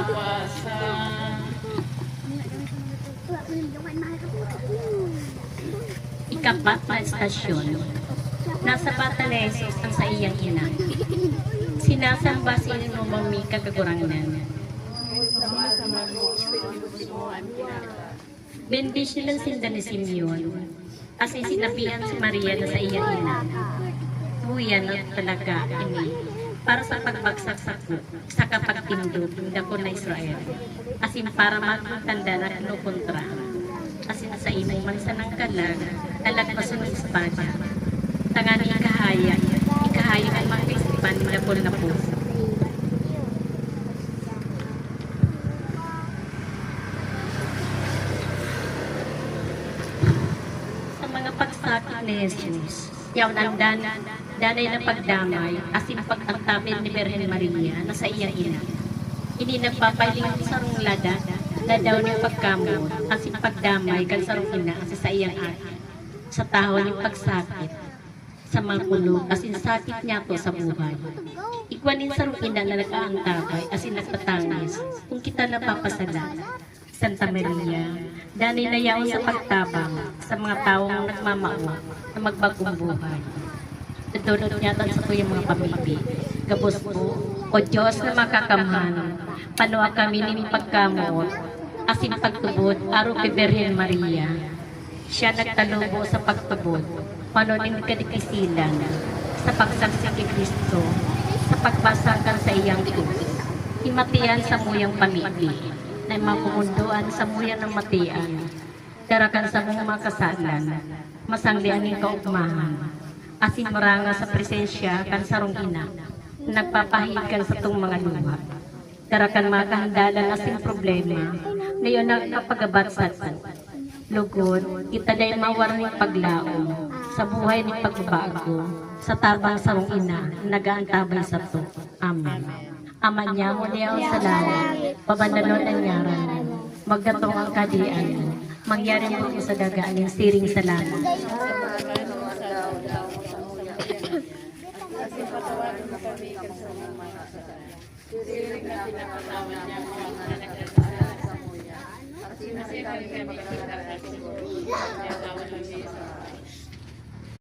kinabukasan. Ikapat na estasyon. Nasa bata ni Jesus ang sa iyang ina. Sinasamba si Numami kagagurangan. Bendisyon lang sinda ni Simeon. As sinabihan si Maria na sa iyang ina. Buyan at talaga ini. Para sa pagbagsak sa kapagtindog ng dako na Israel. Asin para magtanda na kinukontra. Asin sa imong mansa ng kalag, alagpason ng espada. Tangan ikahaya ang mga kaisipan ng dako na puso. Sa mga pagsakit ni Jesus, yawn ang danay ng pagdamay, asin pagtagtapin ni Birhen Maria na sa iyang ina. Ini nagpapailing sa rong lada, na daw niyang pagkamot, asin pagdamay kan sa rong ina, asin sa iyang ate. Sa tao niyang pagsakit, sa mga kulog, asin sakit niya to sa buhay. Ikwanin sa rong ina na nag-aantabay, asin nagpatangis, kung kita napapasala. Santa Maria, danay na yaon sa pagtabang sa mga taong nagmamao na magbagong buhay. Tudunod niya sa tuyong mga pamilya. Gabos po, o Diyos na makakamhan, panuwa kami ni pagkamot, asin pagtubod, aro kay Birhen Maria. Siya nagtalubo sa pagtubod, panunin kadikisilan, sa pagsaksi kay Kristo, sa pagpasakan sa iyang tubig. Himatian sa muyang pamilya, na mapumunduan sa muyan ng matian, darakan sa mga makasalan, masanglian ng kaugmahan, asin maranga sa presensya kan sarong ina, nagpapahigan sa itong mga luha. Darakan makahandalan asin problema, ngayon ang kapagabat sa ito. Lugod, kita dahil mawarang paglaom, sa buhay ng pagbabago, sa tabang sarong ina, nagaantabay sa ito. Amen. Ama niya, huliyaw sa langit, pabandanon ang ngaran, magdatong ang kadian, mangyari mo sa dagaan yung siring sa langit. Siring na pinakatawa niya mga nagkakasal sa muya. At sinasikaw kami sa